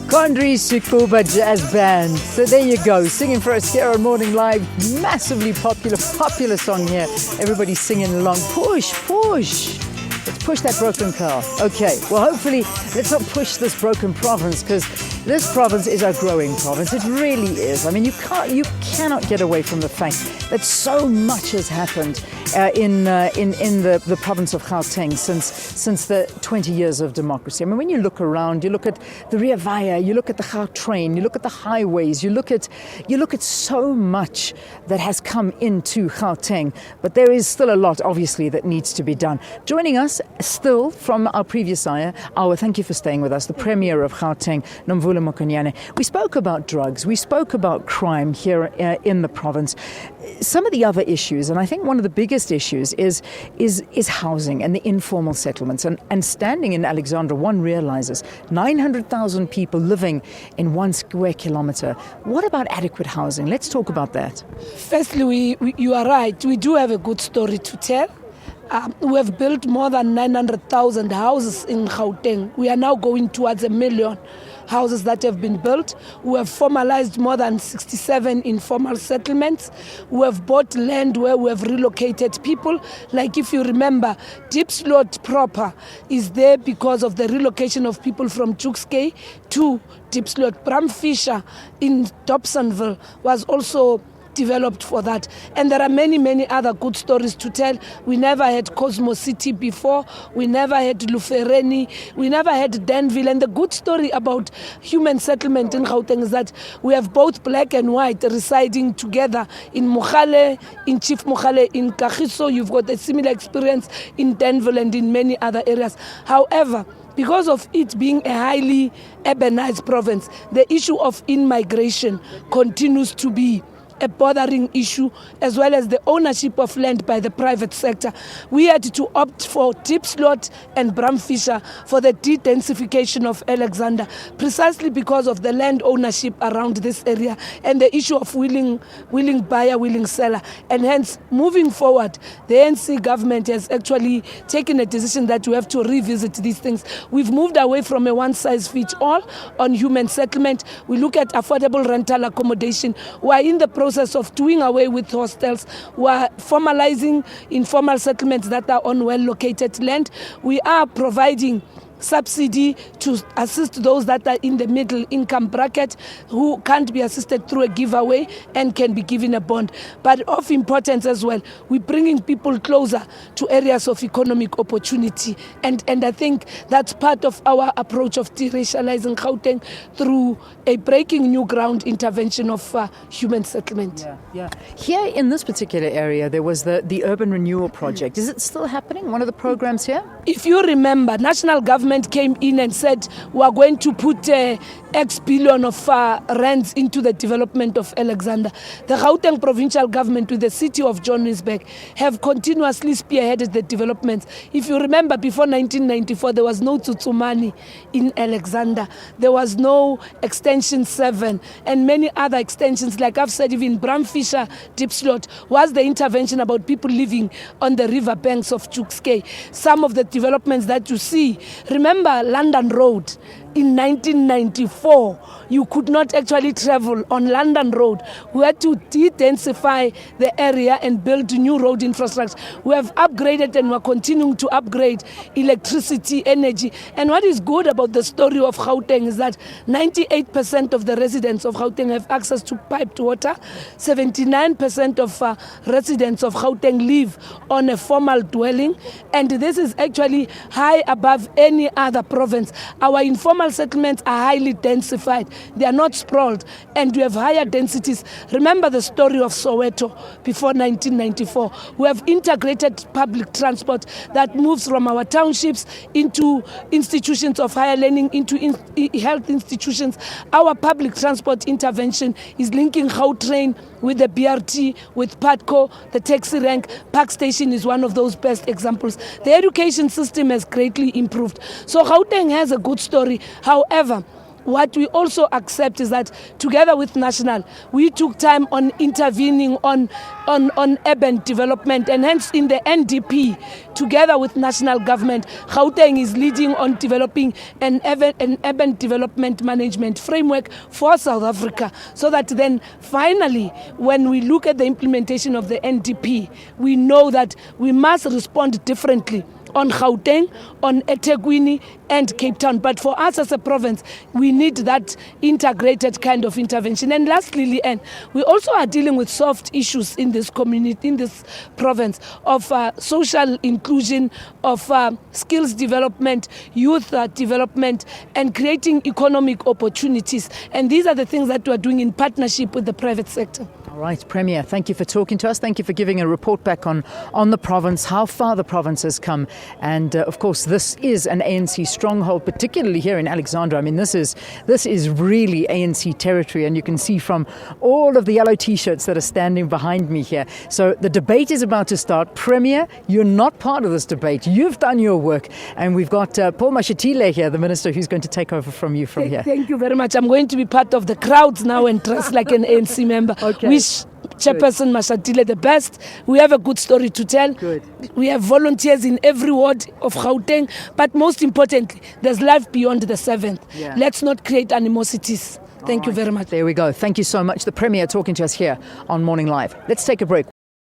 Kondri Sikuba Jazz Band. So there you go, singing for us here on Morning Live. Massively popular song here. Everybody's singing along. Push, push. Let's push that broken car. Okay, well hopefully let's not push this broken province, because this province is a growing province. It really is. I mean, you cannot get away from the fact that so much has happened in the province of Gauteng since the 20 years of democracy. I mean, when you look around, you look at the Ria Vaya, you look at the Gautrain, you look at the highways, you look at so much that has come into Gauteng, but there is still a lot, obviously, that needs to be done. Joining us still from our previous hour, thank you for staying with us, the Premier of Gauteng, Mokonyane. We spoke about drugs, we spoke about crime here in the province. Some of the other issues, and I think one of the biggest issues is housing and the informal settlements. And standing in Alexandra, one realizes 900,000 people living in 1 square kilometer. What about adequate housing? Let's talk about that. Firstly, you are right. We do have a good story to tell. We have built more than 900,000 houses in Gauteng. We are now going towards 1 million houses that have been built. We have formalized more than 67 informal settlements. We have bought land where we have relocated people. Like if you remember, Diepsloot proper is there because of the relocation of people from Tukskei to Diepsloot. Bramfisher in Dobsonville was also developed for that. And there are many other good stories to tell. We never had Cosmo City before. We never had Lufereni. We never had Danville. And the good story about human settlement in Gauteng is that we have both black and white residing together in Mogale, in Chief Mogale, in Kagiso. You've got a similar experience in Danville and in many other areas. However, because of it being a highly urbanized province, the issue of in-migration continues to be a bothering issue, as well as the ownership of land by the private sector. We had to opt for Diepsloot and Bramfisher for the de-densification of Alexander, precisely because of the land ownership around this area and the issue of willing buyer, willing seller. And hence, moving forward, the ANC government has actually taken a decision that we have to revisit these things. We've moved away from a one-size-fits-all on human settlement. We look at affordable rental accommodation. We are in the process of doing away with hostels. We are formalizing informal settlements that are on well-located land. We are providing subsidy to assist those that are in the middle income bracket who can't be assisted through a giveaway and can be given a bond. But of importance as well, we're bringing people closer to areas of economic opportunity. And I think that's part of our approach of de-racializing Gauteng through a breaking new ground intervention of human settlement. Yeah. Here in this particular area, there was the Urban Renewal Project. Is it still happening, one of the programs here? If you remember, national government government came in and said, we are going to put X billion of rands into the development of Alexander. The Gauteng provincial government with the city of Johannesburg have continuously spearheaded the developments. If you remember, before 1994, there was no Tsutsumani in Alexander. There was no Extension 7 and many other extensions. Like I've said, even Bramfisher Deep Slot was the intervention about people living on the river banks of Chukske. Some of the developments that you see, remember London Road. In 1994, you could not actually travel on London Road. We had to de-densify the area and build new road infrastructure. We have upgraded and we're continuing to upgrade electricity, energy. And what is good about the story of Gauteng is that 98% of the residents of Gauteng have access to piped water. 79% of residents of Gauteng live on a formal dwelling. And this is actually high above any other province. Our informal settlements are highly densified. They are not sprawled, and we have higher densities. Remember the story of Soweto before 1994. We have integrated public transport that moves from our townships into institutions of higher learning, into health institutions. Our public transport intervention is linking Gautrain with the BRT, with PATCO, the taxi rank. Park Station is one of those best examples. The education system has greatly improved. So Gauteng has a good story. However, what we also accept is that together with National, we took time on intervening on urban development, and hence in the NDP, together with national government, Gauteng is leading on developing an urban development management framework for South Africa, so that then finally, when we look at the implementation of the NDP, we know that we must respond differently on Gauteng, on eThekwini and Cape Town. But for us as a province, we need that integrated kind of intervention. And lastly, Leanne, we also are dealing with soft issues in this community, in this province, of social inclusion, of skills development, youth development, and creating economic opportunities. And these are the things that we are doing in partnership with the private sector. All right, Premier, thank you for talking to us. Thank you for giving a report back on the province, how far the province has come. And of course, this is an ANC stronghold, particularly here in Alexandra. I mean, this is really ANC territory. And you can see from all of the yellow T-shirts that are standing behind me here. So the debate is about to start. Premier, you're not part of this debate. You've done your work. And we've got Paul Mashatile here, the minister, who's going to take over from you from here. Thank you very much. I'm going to be part of the crowds now and dress like an ANC member. Okay. Chairperson Mashatile the best. We have a good story to tell. Good. We have volunteers in every ward of Gauteng, but most importantly, there's life beyond the 7th. Yeah. Let's not create animosities. Thank you very much. There we go. Thank you so much. The Premier talking to us here on Morning Live. Let's take a break.